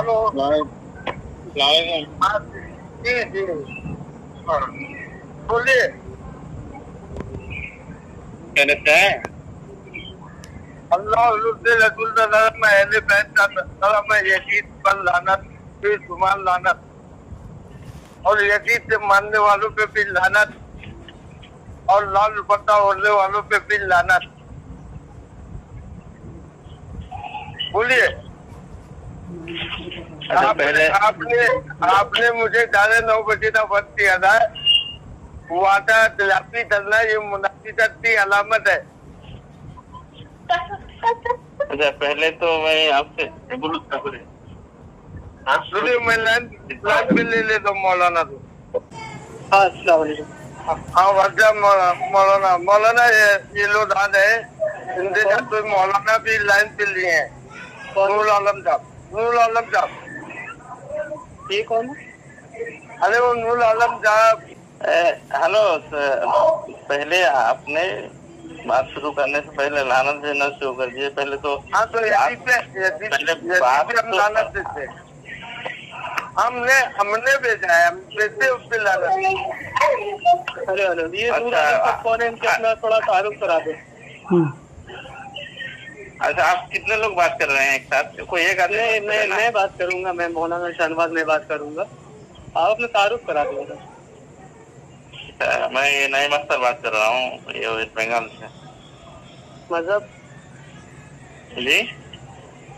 Hello. सलाम। जी जी, बोलिए। कहते हैं अल्लाह रसूल यजीद पर लानत, फिर सुमान लानत, और यजीद से मानने वालों पे भी लानत, और लाल दुपट्टा ओढ़ने वालों पे भी लानत। बोलिए। पहले आपने मुझे 9:30 का वक्त दिया था। वादा दिलाती करना ये मुनाफिकत की अलामत है। अच्छा, पहले तो मैं आपसे सुनिए, मैं लाइन पे ले लेता हूँ मौलाना को। हाँ, अस्सलाम वालेकुम। हाँ वजह मौलाना मौलाना ये लोग आ गए। इनके साथ कोई मौलाना भी लाइन पे लिए हैं। नूरुल आलम साहब, नूरुल आलम साहब। ये कौन है? अरे वो नूरुल आलम साहब। हेलो सर, पहले आपने बात शुरू करने से पहले लानत देना शुरू कर दिए। पहले तो हाँ, तो यजीद पे हम लानत देते हैं। हमने भेजा है, हम देते उस पे लानत। हेलो हेलो, ये अच्छा, कौन है? इनके अपना थोड़ा तारुफ करा दो। अच्छा, आप कितने लोग बात कर रहे हैं एक साथ? कोई एक आदमी? मैं बात करूंगा। मैं मौलाना शाहनवाज में बात करूंगा। आप अपना तारुफ करा दो। मैं ये नई मस्तर बात कर रहा हूँ, ये वेस्ट बंगाल से। मजहब जी,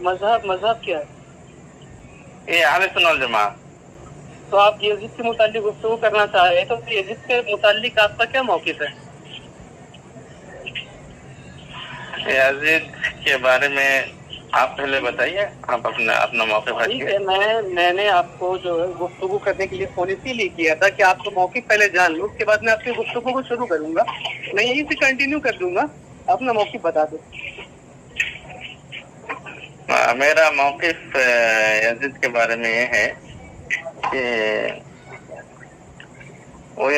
मजहब क्या है? ये आले सुनल जमा। तो आप यजीद के मुतालिक गुफ्तगू करना चाह रहे हैं, तो यजीद के मुतालिक आपका क्या मौक़िफ़ है? यजीद के बारे में आप पहले बताइए, आप अपना मौक़िफ़ ठीक रखिए। है, मैंने आपको जो है गुफ्तगू करने के लिए फ़ोन इसीलिए किया था कि आपको मौक़िफ़ पहले जान लूँ, उसके बाद मैं आपकी गुफ्तगू को शुरू करूँगा। मैं यहीं से कंटिन्यू कर दूंगा। अपना मौक़िफ़ बता दो। मेरा मौक़िफ़ यजीद के बारे में ये है कि वो एक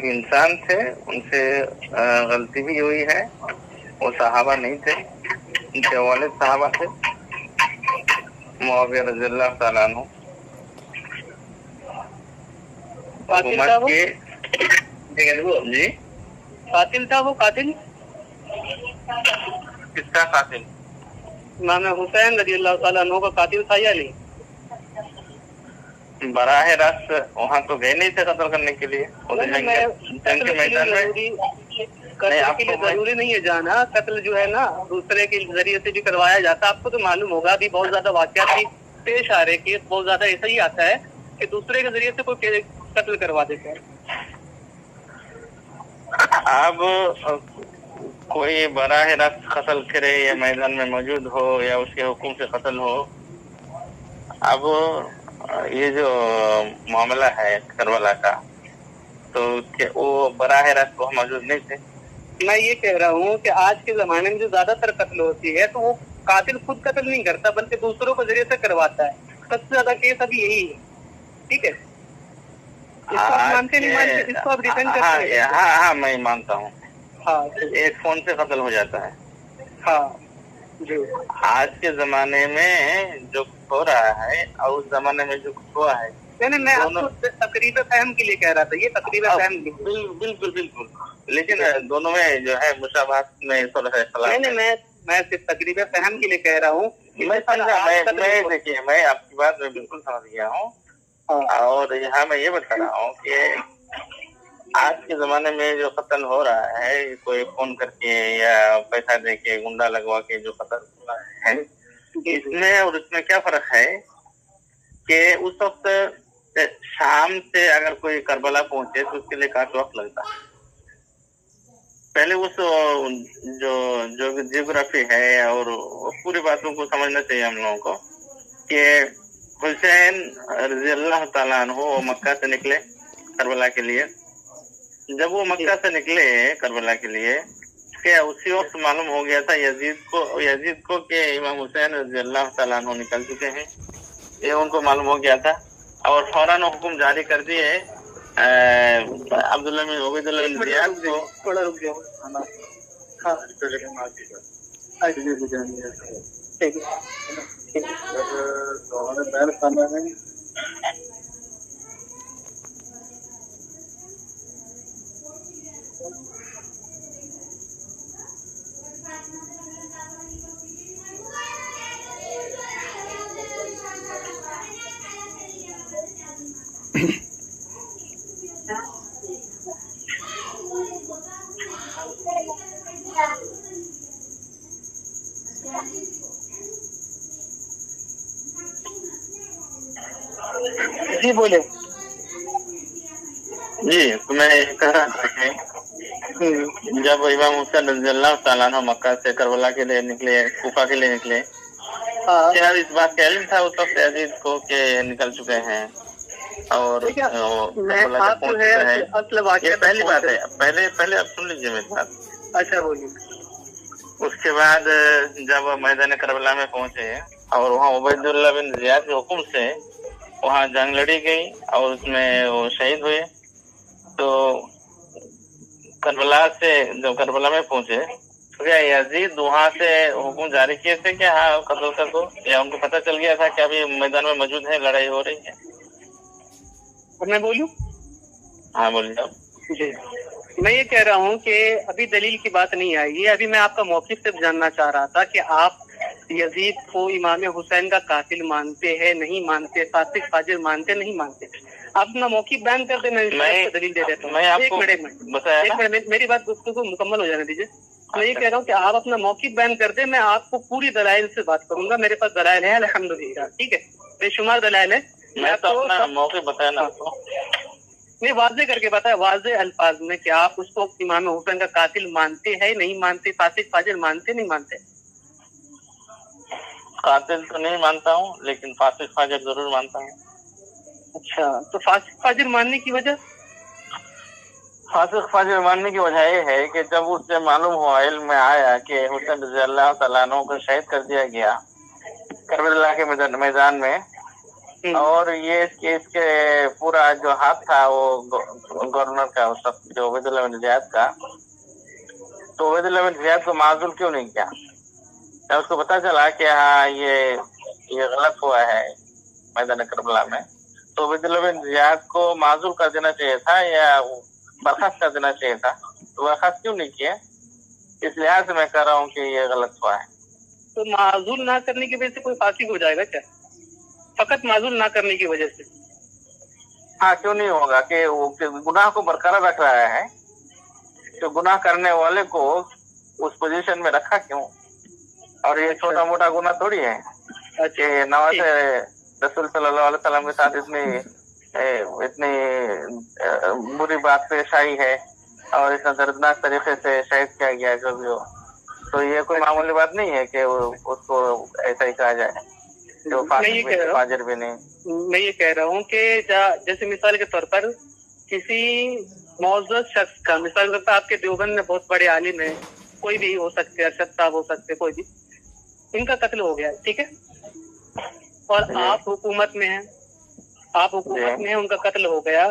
इंसान थे, उनसे गलती भी हुई है। वो सहाबा नहीं थे, उनके वालिद सहाबा थे, मुआविया रज़ियल्लाहु ताला अन्हु। कातिल था वो? जी, कातिल था वो? कातिल किसका कातिल? इमाम हुसैन रज़ियल्लाहु ताला अन्हु का कातिल था या नहीं? बराह रास्त वहाँ तो गए नहीं थे कत्ल करने के लिए। जंग के मैदान में कत्ल के लिए जरूरी नहीं है जाना। कत्ल जो है ना, दूसरे के जरिए से भी करवाया जाता है। आपको तो मालूम होगा, अभी बहुत ज्यादा वाक़यात भी पेश आ रहे, केस बहुत ज्यादा ऐसा ही आता है कि दूसरे के जरिए से कोई कत्ल करवा देता है। अब कोई बराह रास्त कत्ल करे या मैदान में मौजूद हो या उसके हुक्म से कत्ल हो, अब ये जो मामला है करबला का, तो वो बराह रास्त वो मौजूद नहीं थे। मैं ये कह रहा हूँ कि आज के जमाने में जो ज्यादातर कत्ल होती है, तो वो कातिल खुद कत्ल नहीं करता बल्कि दूसरों के जरिए से करवाता है। सबसे ज्यादा केस अभी यही है। ठीक है, इसको आप मानते नहीं मानते? इसको आप डिफेंड करते हैं? हाँ, मैं मानता हूँ। हाँ, एक फोन से कत्ल हो जाता है। हाँ जी। आज के जमाने में जो हो रहा है और उस जमाने में जो हुआ है, नहीं, मैं आपको तकरीबन फहम के लिए कह रहा था। ये तकरीबन फहम बिल्कुल, लेकिन दोनों में जो है मुशाबाहत में थोड़ा सा इख्तिलाफ है। नहीं, मैं सिर्फ तकरीबन फहम के लिए कह रहा हूँ। मैं समझा, देखिए, मैं आपकी बात में बिल्कुल समझ गया हूँ। और यहाँ मैं ये बता रहा हूँ कि आज के जमाने में जो कत्ल हो रहा है, कोई फोन करके या पैसा दे के गुंडा लगवा के जो कत्ल हो रहा है, इसमें और इसमें क्या फर्क है कि उस वक्त शाम से अगर कोई करबला पहुंचे तो उसके लिए काफी वक्त लगता है। पहले उस जो जियोग्राफी है और पूरी बातों को समझना चाहिए हम लोगों को कि हुसैन रज़ियल्लाहु ताला अन्हु मक्का से निकले करबला के लिए। जब वो मक्का से निकले करबला के लिए, क्या उसी वक्त मालूम हो गया था यजीद को कि इमाम हुसैन रज़ियल्लाहु ताला अन्हु निकल चुके हैं? ये उनको मालूम हो गया था और फौरन हुक्म जारी कर दिए अब्दुल्लाह बिन उबैदुल्लाह बिन ज़ियाद को। थोड़ा रुक जाओ। हाँ, ठीक है। बैन खाना है। जी बोले। जी, तो मैं ये कह रहा था कि जब इमाम हुसैन रज़ियल्लाहु ताला अन्हु मक्का से करबला के लिए निकले, कूफा के लिए निकले, क्या इस बात का इल्म था उस वक्त यजीद को कि निकल चुके हैं और मैं आप जो है असल वाक़या, ये पहली बात है। पहले आप सुन लीजिए मेरी बात। अच्छा बोलिए। उसके बाद जब मैदान करबला में पहुंचे और वहाँ उबैदुल्लाह बिन ज़ियाद के हुक्म से वहाँ जंग लड़ी गई और उसमें वो शहीद हुए। तो करबला से जब करबला में पहुंचे तो क्या यजीद वहाँ से हुक्म जारी किए थे कि हाँ कत्ल कर दो, या उनको पता चल गया था कि अभी मैदान में मौजूद है, लड़ाई हो रही है? मैं बोलूं? हाँ बोलिए आप। जी, मैं ये कह रहा हूँ कि अभी दलील की बात नहीं आई है। अभी मैं आपका मौक़िफ़ सिर्फ जानना चाह रहा था कि आप यजीद को इमाम हुसैन का कातिल मानते हैं, नहीं मानते, फासिक फाजिर मानते, नहीं मानते? आप अपना मौक़िफ़ बयान कर देना, मैं दलील दे देता हूँ। एक मिनट मेरी बात गुफ्तगू मुकम्मल हो जाने दीजिए। मैं ये कह रहा हूँ कि आप अपना मौक़िफ़ बयान कर दे, मैं आपको पूरी दलाइल से बात करूंगा। मेरे पास दलाइल है अल्हम्दुलिल्लाह, ठीक है, बेशुमार दलाइल है। मैं तो अपना मौक़िफ़ बताना नहीं, वाज़े करके बताया, वाज़े अल्फाज में कि आप उसको इमाम हुसैन का कातिल मानते हैं, नहीं मानते, फासिक फाजिर मानते, नहीं मानते? कातिल तो नहीं मानता हूँ, लेकिन फासिक फाजिर जरूर मानता हूँ। अच्छा, तो फासिक फाजिर मानने की वजह? फासिक फाजिर मानने की वजह ये है कि जब उससे मालूम हुआ, इल्म में आया कि हुसैन रज़ियल्लाहु ताला अन्हु को शहीद कर दिया गया करबला के मैदान में, और ये इसके पूरा जो हाथ था वो गवर्नर का, उस वक्त जो उबैदुल्लाह बिन ज़ियाद का, तो उबैदुल्लाह बिन ज़ियाद को माज़ूल क्यों नहीं किया? जब उसको पता चला कि हाँ ये गलत हुआ है मैदान करबला में, तो उबैदुल्लाह बिन ज़ियाद को माज़ूल कर देना चाहिए था या बर्खास्त कर देना चाहिए था। तो बर्खास्त क्यों नहीं किया? इस लिहाज से मैं कह रहा हूँ कि ये गलत हुआ है। तो माज़ूल ना करने की वजह से कोई फासिक हो जाएगा क्या? फकत माज़ूल ना करने की वजह से? हाँ, क्यों नहीं होगा कि वो गुनाह को बरकरार रख रहा है, तो गुनाह करने वाले को उस पोजीशन में रखा क्यों? और ये छोटा मोटा गुनाह थोड़ी है कि नवाज़े रसूल सल्लल्लाहु अलैहि वसल्लम के साथ इतनी बुरी बात पेश आई है और इतना दर्दनाक तरीके से शहीद किया गया जो भी हो, तो ये कोई मामूली बात नहीं है कि उसको ऐसा ही कहा जाए। तो फाजिर भी नहीं। मैं ये कह रहा हूँ कि जैसे मिसाल के तौर पर किसी मौजूद शख्स का, मिसाल के तौर पर आपके देवबंद में बहुत बड़े आलिम है, कोई भी हो सकते, अरशद साहब हो सकते, कोई भी, इनका कत्ल हो गया, ठीक है, और आप हुकूमत में हैं, उनका कत्ल हो गया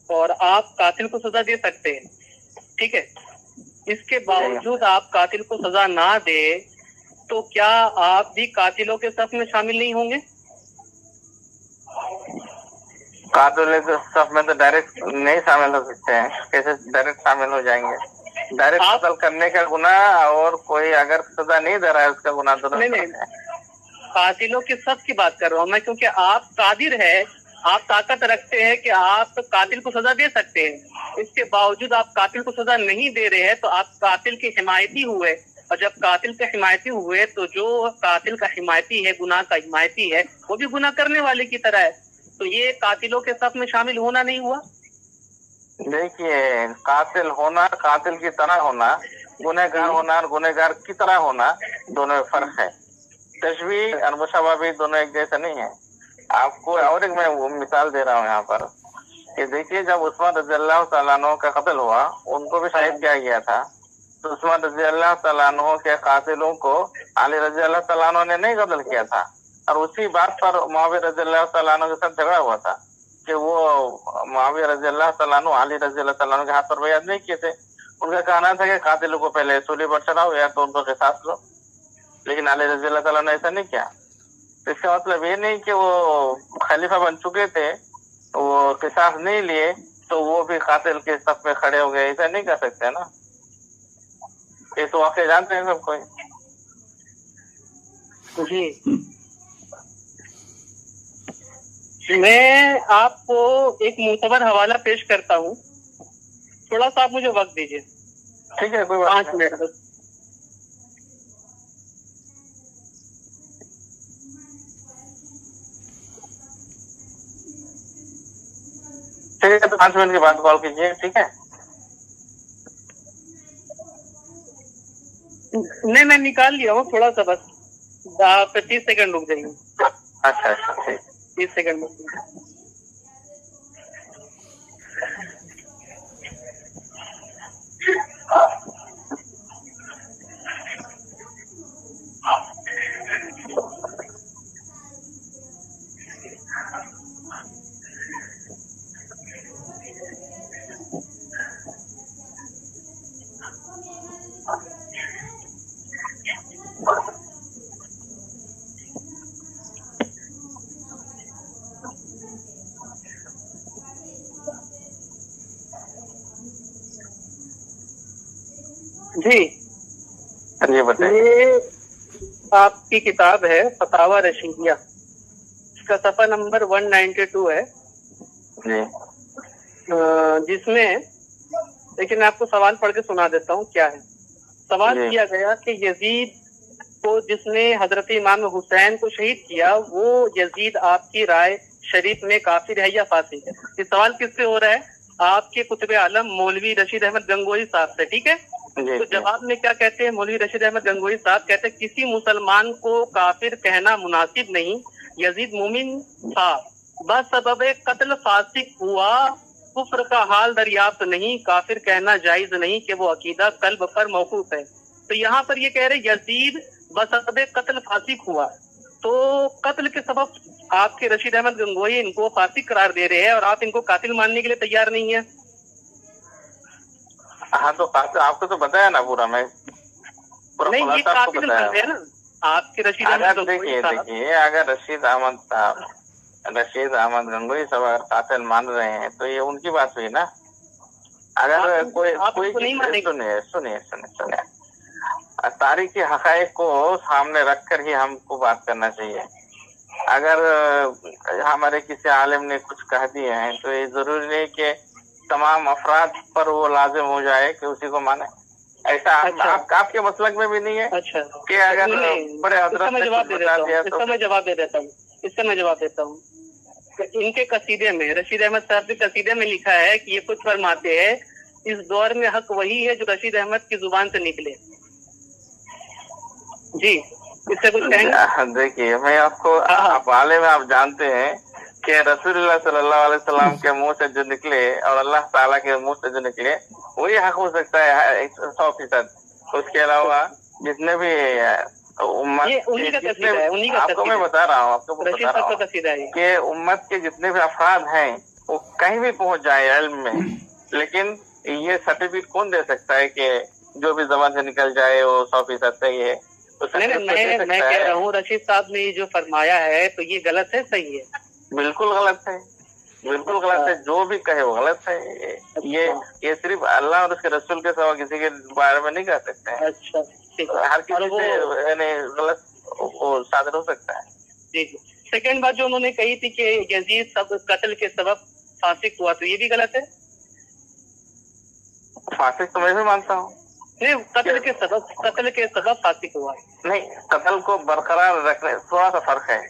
और आप कातिल को सजा दे सकते हैं, ठीक है। इसके बावजूद आप कातिल को सजा ना दे तो क्या आप भी कातिलों के सफ में शामिल नहीं होंगे? कातिलों के सफ में तो डायरेक्ट नहीं शामिल हो सकते हैं। कैसे डायरेक्ट शामिल हो जाएंगे? डायरेक्ट कत्ल करने का गुनाह और कोई अगर सजा नहीं दे रहा है उसका गुनाह तो नहीं। कातिलों के सफ की बात कर रहा हूँ मैं, क्योंकि आप कादिर है, आप ताकत रखते हैं कि आप कातिल को सजा दे सकते हैं। इसके बावजूद आप कातिल को सजा नहीं दे रहे हैं, तो आप कातिल के हिमायती हुए, और जब कातिल के हिमायती हुए तो जो कातिल का हिमायती है, गुनाह का हिमायती है, वो भी गुनाह करने वाले की तरह है। तो ये कातिलों के सफ में शामिल होना नहीं हुआ? देखिए, कातिल होना, कातिल की तरह होना, गुनहगार होना और गुनहगार की तरह होना, दोनों में फर्क है। तशबीह और मुशाबा भी दोनों एक जैसा नहीं है। आपको और एक मैं वो मिसाल दे रहा हूँ यहाँ पर कि देखिए, जब उस्मान रज़ियल्लाहु ताला अन्हु का कत्ल हुआ, उनको भी शहीद किया गया था, तो उस्मान रज़ियल्लाहु ताला अन्हु के कातिलों को अली रज़ियल्लाहु ताला अन्हु ने नहीं कत्ल किया था, और उसी बात पर मुआविया रज़ियल्लाहु ताला अन्हु के साथ झगड़ा हुआ था कि वो मुआविया रज़ियल्लाहु ताला अन्हु अली रज़ियल्लाहु ताला अन्हु के हाथ पर बैअत नहीं किए थे। उनका कहना था कि कातिलों को पहले सूली पर चढ़ाओ या तो उनको क़िसास लो, लेकिन अली रज़ियल्लाहु ताला अन्हु ने ऐसा नहीं किया। तो इसका मतलब ये नहीं कि वो खलीफा बन चुके थे, वो किसास नहीं लिए तो वो भी कातिल के सफ में खड़े हो गए, ऐसा नहीं कर सकते ना। ये तो वाकई जानते हैं सब कोई। जी, मैं आपको एक मुतबर हवाला पेश करता हूँ, थोड़ा सा आप मुझे वक्त दीजिए। ठीक है, कोई बात 5 नहीं। मिनट बस। ठीक है, तो 5 मिनट के बाद कॉल कीजिए, ठीक है। नहीं, मैं निकाल लिया हूँ, थोड़ा सा बस 25 सेकंड रुक जाइए। अच्छा अच्छा, ठीक। 30 सेकंड में। जी, ये बताइए। ये आपकी किताब है फतावा रशीदिया, इसका सफा नंबर 192 है, जी जिसमें लेकिन मैं आपको सवाल पढ़ के सुना देता हूँ क्या है। सवाल जी। किया गया कि यजीद को जिसने हजरत इमाम हुसैन को शहीद किया, वो यजीद आपकी राय शरीफ में काफिर है या फासिक है? ये सवाल किससे हो रहा है? आपके कुतुब आलम मौलवी रशीद अहमद गंगोही साहब से, ठीक है। जी, तो जवाब में क्या कहते हैं मौलवी रशीद अहमद गंगोही साहब? कहते हैं किसी मुसलमान को काफिर कहना मुनासिब नहीं, यजीद मोमिन था, बस सबब कत्ल फासिक हुआ, कुफ्र का हाल दरियाफ्त नहीं, काफिर कहना जायज नहीं कि वो अकीदा कल्ब पर मौकूफ है। तो यहाँ पर ये कह रहे यजीद बसबब कत्ल फासिक हुआ, तो कत्ल के सबब आपके रशीद अहमद गंगोही इनको फासिक करार दे रहे हैं और आप इनको कातिल मानने के लिए तैयार नहीं है। हाँ, तो आपको तो बताया ना पूरा, मैं पूरा नहीं, ये खुलासा आपको कातिल बताया। बन गए ना आपके रशीद अहमद अगर गंगोही साहब। देखिए, अगर रशीद अहमद गंगोही साहब अगर कातिल मान रहे हैं तो ये उनकी बात हुई ना। अगर कोई नहीं मानेंगे। सुनिए, तारीखी हकायक को सामने रखकर ही हमको बात करना चाहिए। अगर हमारे किसी आलिम ने कुछ कह दिए हैं तो ये जरूरी नहीं कि तमाम अफराद पर वो लाजिम हो जाए कि उसी को माने। ऐसा अच्छा। आपके मसलक में भी नहीं है। अच्छा, कि अगर बड़े हजरत ने जवाब कुछ दे बता देता दिया हूँ, तो इसका मैं जवाब देता हूँ। इनके कसीदे में रशीद अहमद साहब के कसीदे में लिखा है कि ये खुद फरमाते हैं इस दौर में हक वही है जो रशीद अहमद की जुबान से निकले। जी, इससे कुछ कहेंगे? देखिए, मैं आपको आप आलिम में आप जानते हैं कि रसूलुल्लाह सल्लल्लाहु अलैहि वसल्लम के मुंह से जो निकले और अल्लाह ताला के मुंह से जो निकले वही हक हो सकता है 100%। उसके अलावा जितने भी उम्मत आपको मैं बता रहा हूँ कि उम्मत के जितने भी अफराद हैं वो कहीं भी पहुंच जाए इल्म में, लेकिन ये सर्टिफिकेट कौन दे सकता है कि जो भी जबान से निकल जाए वो 100% सही है? मैं कह रहा हूँ रशीद साहब ने जो फरमाया है तो ये गलत है, सही है? बिल्कुल गलत है, बिल्कुल गलत है। जो भी कहे वो गलत है। ये सिर्फ अल्लाह और उसके रसूल के सिवा किसी के बारे में नहीं कह सकते हैं। अच्छा, हर किसी से गलत वो सादर हो सकता है। जी। सेकंड बात जो उन्होंने कही थी कि यजीद सब कत्ल के सबब फासिक हुआ, तो ये भी गलत है? फासिक तो मैं भी मानता हूँ। नहीं, कत्ल के सबब फासिक हुआ। नहीं, कत्ल को बरकरार रखने थोड़ा सा फर्क है।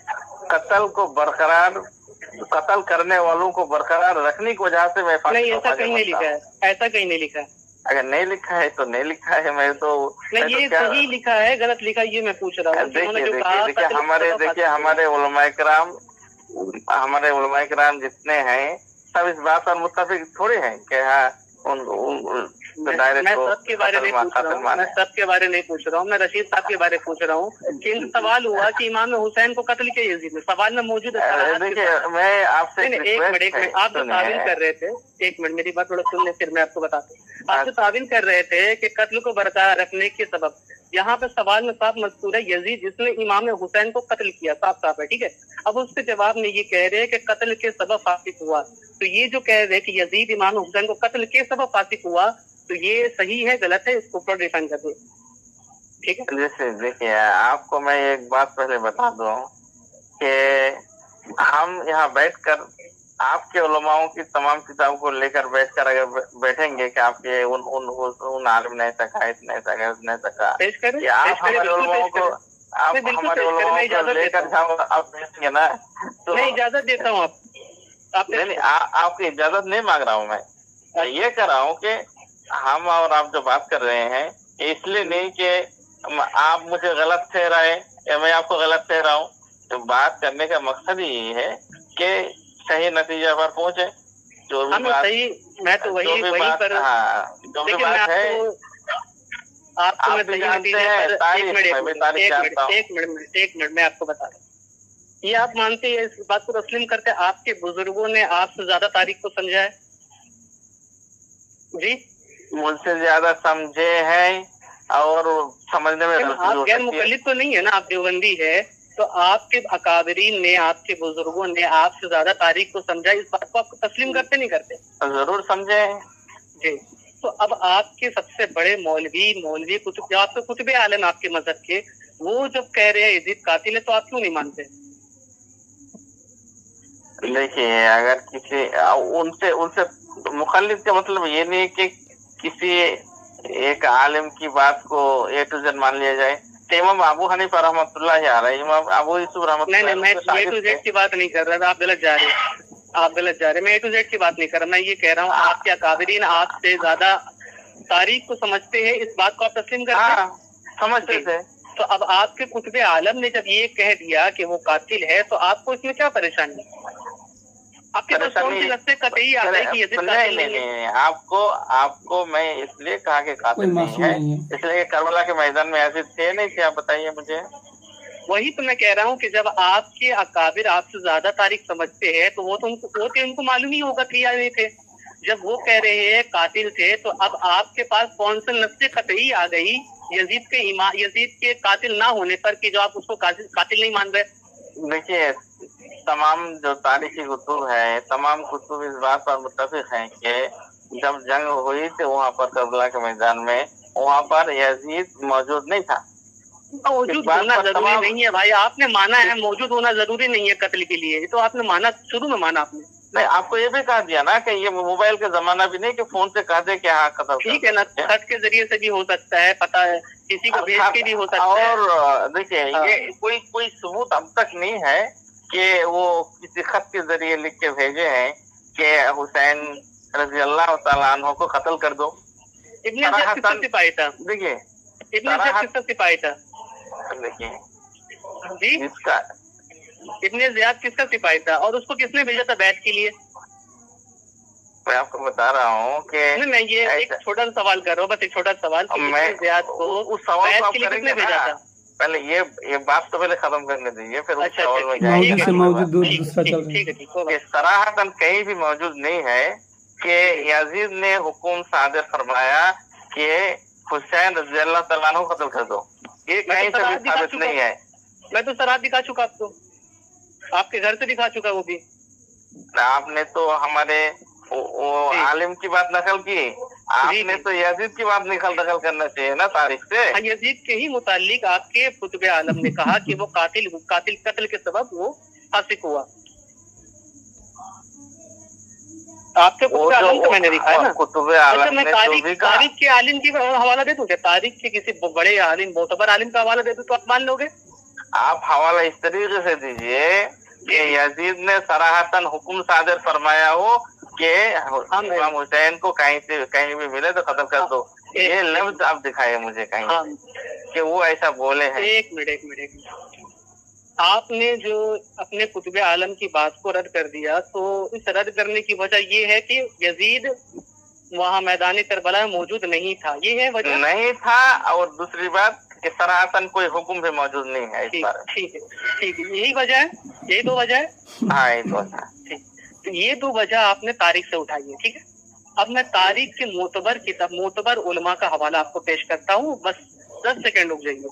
कत्ल करने वालों को बरकरार रखने की वजह से मैं फासिक नहीं, ऐसा कहीं नहीं लिखा है, ऐसा कहीं नहीं लिखा है। अगर नहीं लिखा है तो नहीं लिखा है। मैं तो नहीं, ये सही लिखा है गलत लिखा है ये मैं पूछ रहा हूँ। देखिए हमारे उलमाए किराम जितने हैं सब इस बात पर मुत्तफिक थोड़े हैं कि हाँ मैं सबके बारे में पूछ रहा हूँ, मैं रशीद साहब के बारे में पूछ रहा हूँ कि सवाल हुआ कि इमाम हुसैन को कत्ल किया यजीद ने, सवाल में मौजूद है। देखिए, मैं आपसे एक मिनट आप जो तावील कर रहे थे, एक मिनट मेरी बात थोड़ा सुन ले फिर मैं आपको बताता हूँ। आप जो तावील कर रहे थे कि कत्ल को बरकरार रखने के सबब, यहाँ पे सवाल में साफ मजकूर है यजीद जिसने इमाम हुसैन को कत्ल किया, साफ साफ है, ठीक है। अब उसके जवाब में ये कह रहे हैं कि कत्ल के सबब फासिक हुआ, तो ये जो कह रहे हैं कि यजीद इमाम हुसैन को कत्ल के सबब फासिक हुआ, तो ये सही है गलत है, इसको ऊपर डिफाइन कर दो, ठीक है। जैसे देखिए, आपको मैं एक बात पहले बता दूं कि हम यहाँ बैठकर आपके उलमाओं की तमाम किताबों को लेकर बैठकर अगर बैठेंगे कि आपके उन आलिम ने ऐसा कहा, इसने ऐसा कहा, उसने ऐसा कहा, आप हमारे उलमाओं को लेकर जाओ, आप बैठेंगे ना, तो मैं इजाजत देता हूँ नहीं, आपकी इजाजत नहीं मांग रहा हूँ मैं ये कह रहा हूँ कि हम और आप जो बात कर रहे हैं इसलिए नहीं कि आप मुझे गलत ठहराए या मैं आपको गलत ठहरा हूँ, तो बात करने का मकसद ही है कि सही नतीजा पर पहुंचे। जो भी बात सही, मैं तो वही पर जो भी बात है आपको मैं सही नतीजे पर एक मिनट मैं आपको बता रहा हूँ। ये आप मानते हैं, इस बात को तस्लीम करते हैं आपके बुजुर्गों ने आपसे ज्यादा तारीख को समझा है? जी, मुझसे ज्यादा समझे हैं और समझने में आप गैर मुकल्लिद तो नहीं है ना, आप देवबंदी है, तो आपके अकाबरीन ने, आपके बुजुर्गों ने आपसे ज्यादा तारीख को समझा, इस बात को आपको तस्लीम करते नहीं करते? जरूर समझे जी। तो अब आपके सबसे बड़े मौलवी कुतुब, आपके कुतुब आलम आपके मजहब के, वो जब कह रहे हैं यजीद कातिल है, तो आप क्यों नहीं मानते? देखिए, अगर किसी उनसे मुखल्लिद का मतलब ये नहीं कि किसी एक आलिम की बात को ए टू जेड मान लिया जाए। इमाम अबू हनीफा रहमतुल्लाह अलैह, इमाम अबू यूसुफ रहमतुल्लाह, नहीं मैं ए टू जेड की बात नहीं कर रहा, आप गलत जा रहे हैं, मैं ए टू जेड की बात नहीं कर रहा, मैं ये कह रहा हूँ आपके अकाबरीन आपसे ज्यादा तारीख को समझते हैं, इस बात को आप तस्लीम करते हैं? समझते थे। तो अब आपके कुतुब आलम ने जब ये कह दिया कि वो कातिल है, तो आपको इसमें क्या परेशानी? आपके कतई आ गई कि यजीद कातिल नहीं है। आपको मैं इसलिए कहा कि कातिल नहीं है, इसलिए करबला के मैदान में ऐसे थे नहीं थे, आप बताइए मुझे। वही तो मैं कह रहा हूँ कि जब आपके अकाबिर आपसे ज्यादा तारीख समझते हैं, तो वो तो उनको मालूम ही होगा कि या नहीं थे। जब वो कह रहे हैं कातिल थे, तो अब आपके पास कौन सा नस्से कतई आ गई यजीद के कातिल ना होने पर कि जो आप उसको कातिल नहीं मान रहे? देखिए, तमाम जो तारीखी कुतुब है, तमाम कुतुब इस बात पर मुत्तफिक हैं कि जब जंग हुई थी वहाँ पर करबला के मैदान में, वहाँ पर यजीद मौजूद नहीं था। मौजूद होना जरूरी नहीं है भाई, आपने माना है मौजूद होना जरूरी नहीं है कत्ल के लिए, तो आपने माना, शुरू में माना आपने। नहीं, आपको ये भी कहा दिया ना कि ये मोबाइल का जमाना भी नहीं कि फोन से कह दे कि हाँ कत्ल। ठीक है ना, खत के जरिए से भी हो सकता है, पता है, किसी को भेज के भी हो सकता है। और देखिए, ये कोई सबूत अब तक नहीं है कि वो किसी खत के जरिए लिख के भेजे हैं कि हुसैन रजी अल्लाह तआला अन्हु को कत्ल कर दो। इब्ने ज़ियाद किसका सिपाही था? देखिए, इब्ने ज़ियाद किसका सिपाही था? देखिए जी, इसका इब्ने ज़ियाद किसका सिपाही था और उसको किसने भेजा था बैत के लिए? मैं आपको बता रहा हूँ कि मैं ये एक छोटा सा सवाल कर रहा हूँ, बस एक छोटा सवाल। मैं ज़ियाद को उस सवाल बैत के लिए किसने भेजा था? पहले ये बात तो पहले खत्म करने दीजिए, फिर अच्छा, सवाल में जाएंगे। सराहतन कहीं भी मौजूद नहीं है कि यजीद ने हुक्म सादिर फरमाया कि हुसैन रज़ी अल्लाह तआला अन्हु को कत्ल कर दो, ये कहीं से भी साबित नहीं है। मैं तो सराहत दिखा चुका आपको, आपके घर से दिखा चुका वो भी। आपने तो हमारे आलिम की बात नकल की, आपने तो यजीद की बात नकल करना चाहिए ना तारीख से। यजीद के ही मुतालिक आपके कुतुब आलम ने कहा कि वो कत्ल के सबब वो फासिक हुआ। आपके कुतुब आलम को मैंने दिखा है ना। कुतुब आलम मैं तारीख के आलिम की हवाला दे दूं क्या? तारीख के किसी बड़े आलिम, मोतबर आलिम का हवाला दे दूं तो आप मान लोगे? आप हवाला इस तरीके से दीजिए कि यजीद ने सराहतन हुक्म सादिर फरमाया हो कि इमाम हुसैन को कहीं भी मिले तो कत्ल कर दो। ये लफ्ज आप दिखाए मुझे कहीं कि वो ऐसा बोले हैं। एक मिनट, आपने जो अपने कुतुब आलम की बात को रद्द कर दिया, तो इस रद्द करने की वजह ये है कि यजीद वहाँ मैदान करबला में मौजूद नहीं था, ये है वजह? नहीं था, और दूसरी बात कि सराहतन कोई हुक्म भी मौजूद नहीं है इस बारे में। ठीक है, यही वजह है, यही दो वजह है। हाँ, यही दो वजह। ठीक, तो ये दो वजह आपने तारीख से उठाई है, ठीक है। अब मैं तारीख के मोतबर उलमा का हवाला आपको पेश करता हूँ, बस 10 सेकंड रुक जाइए।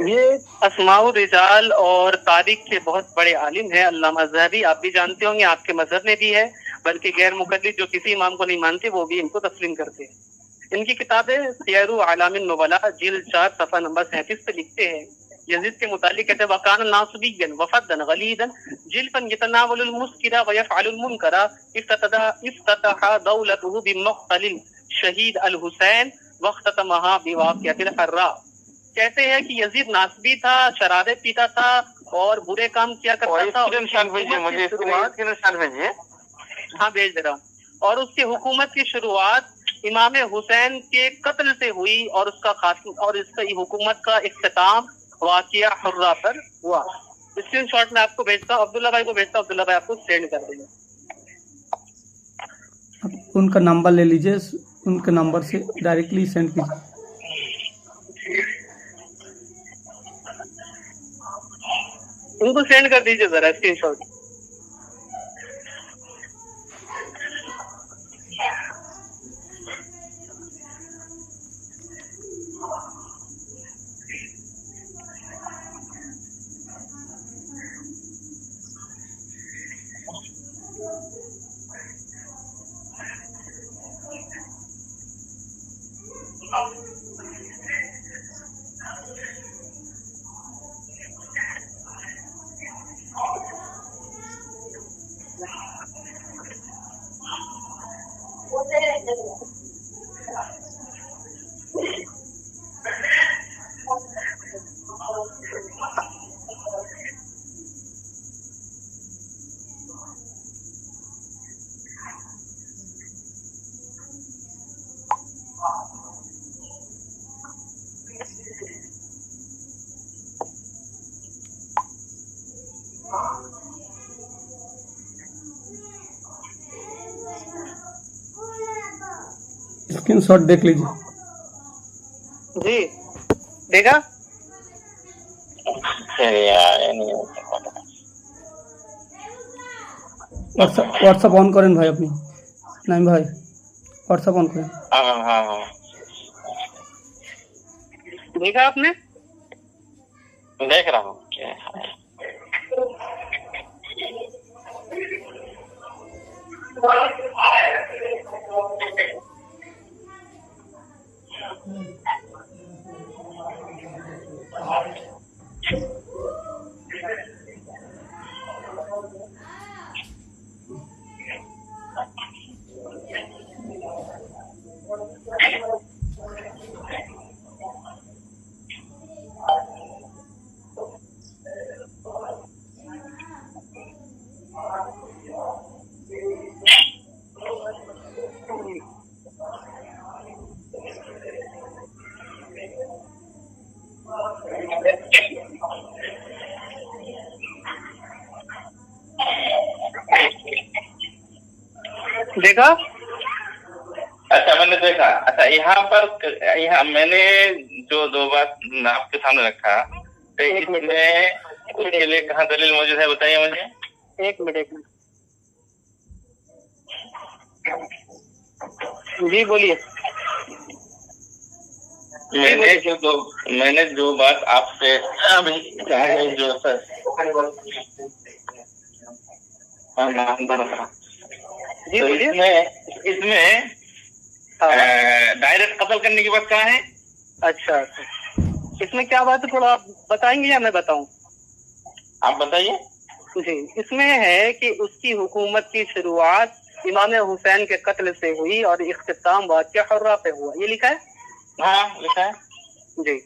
یہ اسماء رجال اور تاریخ کے بہت بڑے عالم ہیں علامہ ذہبی، آپ بھی جانتے ہوں گے، آپ کے مذہب میں بھی ہے، بلکہ غیر مقلد جو کسی امام کو نہیں مانتے وہ بھی ان کو تسلیم کرتے ہیں۔ ان کی کتاب ہے سیر اعلام النبلاء، جلد 4 صفحہ نمبر 37 پہ لکھتے ہیں یزید کے متعلق، کہتے ہیں وَكَانَ نَاصِبِيًّا وَفَدًّا غَلِيظًا جِلْفًا يَتَنَاوَلُ الْمُسْكِرَ وَيَفْعَلُ الْمُنْكَرَ افتتح دولته بمقتل شہید الحسین واختتمها بواقعۃ الحراء۔ کہتے ہیں کہ یزید ناصبی تھا، شرابیں پیتا تھا اور برے کام کیا کرتا تھا۔ ہاں بھیج دے رہا ہوں۔ اور اس کی حکومت کی شروعات امام حسین کے قتل سے ہوئی اور اس کا خاتمہ اور اس کی حکومت کا اختتام واقعہ حرہ پر ہوا۔ اسکرین شاٹ میں آپ کو بھیجتا ہوں، عبداللہ بھائی کو بھیجتا ہوں، عبداللہ بھائی آپ کو سینڈ کر دیں گے۔ ان کا نمبر لے لیجئے، ان کے نمبر سے ڈائریکٹلی سینڈ کیجیے۔ ان کو سینڈ کر دیجیے ذرا اسکرین شاٹ۔ اسکرین شاٹ دیکھ لیجیے۔ جی دیکھا؟ واٹس ایپ آن کریں بھائی، اپنی نہیں بھائی واٹس ایپ آن کریں۔ دیکھا آپ نے؟ دیکھ رہا ہوں۔ دیکھا؟ اچھا میں نے دیکھا۔ اچھا یہاں پر میں نے جو 2 بات آپ کے سامنے رکھا، تو اس میں اس کے لیے کہاں دلیل موجود ہے بتائیے مجھے۔ ایک منٹ جی بولیے۔ میں نے جو بات آپ سے ابھی کہا ہے، جو اس میں ڈائریکٹ قتل کرنے کی بات کہاں ہے؟ اچھا اس میں کیا بات ہے، تھوڑا آپ بتائیں گے یا میں بتاؤں؟ آپ بتائیے۔ جی اس میں ہے کہ اس کی حکومت کی شروعات امام حسین کے قتل سے ہوئی اور اختتام واقعہ حرہ پہ ہوا، یہ لکھا ہے؟ ہاں لکھا ہے جی۔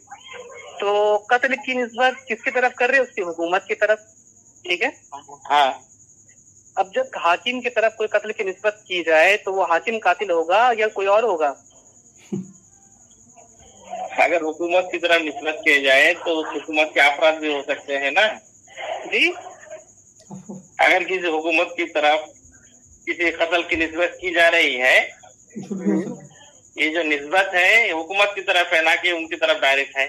تو قتل کی نسبت کس کی طرف کر رہے، اس کی حکومت کی طرف، ٹھیک ہے؟ ہاں۔ اب جب حاکم کی طرف کوئی قتل کی نسبت کی جائے تو وہ حاکم قاتل ہوگا یا کوئی اور ہوگا؟ اگر حکومت کی طرف نسبت کی جائے تو اس حکومت کے افراد بھی ہو سکتے ہیں نا۔ جی अगर किसी हुकूमत की तरफ किसी कत्ल की निस्बत की जा रही है, झूठ भी हो सकता है। ये जो निस्बत है ये हुकूमत की तरफ है, ना कि उनकी तरफ डायरेक्ट है।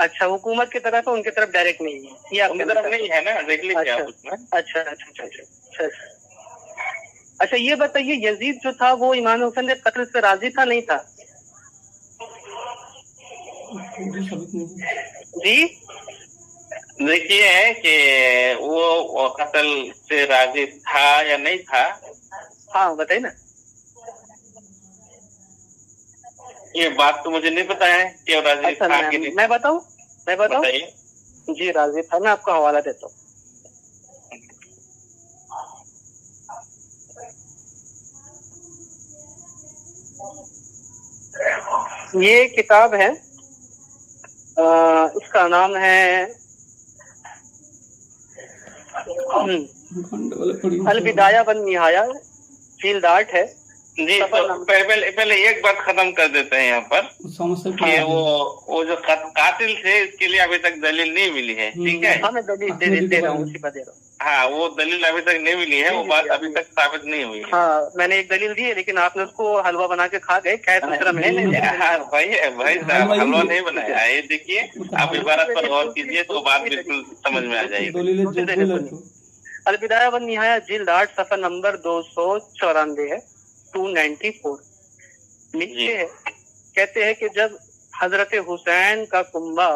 अच्छा, हुकूमत की तरफ है, उनकी तरफ डायरेक्ट नहीं है, ये आपकी उनकी तरफ नहीं है ना, देख लीजिए आप उसमें। अच्छा अच्छा अच्छा अच्छा अच्छा। अच्छा ये बताइए, यजीद जो था वो इमाम हुसैन के कत्ल से राजी था नहीं था? मुझे साबित नहीं है। जी देखिए है कि वो कत्ल से राजी था या नहीं था, हाँ बताइए ना। ये बात तो मुझे नहीं पता है कि वो राजी अच्छा था कि नहीं। मैं बताऊं? बताइए। जी राजी था, मैं आपको हवाला देता हूँ। ये किताब है, इसका नाम है खंड वाले पढ़ी अल बिदाया वन निहाया, फील्ड आर्ट है। जी तो पहले एक बात खत्म कर देते हैं यहाँ पर समझ कि सकते वो जो कातिल थे इसके लिए अभी तक दलील नहीं मिली है, ठीक है। हाँ मैं दलील दे रहा हूँ, उसी पर दे रहा हूँ। हाँ वो दलील अभी तक नहीं मिली है, वो बात अभी तक साबित नहीं हुई है। हाँ मैंने एक दलील दी है, लेकिन आपने उसको हलवा बना के खा गए। खैर दूसरा मैं हाँ भाई साहब हलवा नहीं बनाया है। ये देखिए आप इबारत पर गौर कीजिए तो बात बिल्कुल समझ में आ जाएगी। अल बिदाया वन निहाया जिल्द 8 सफा नंबर 294 है, 294 नीचे है। कहते हैं कि जब हजरत हुसैन का कुंबा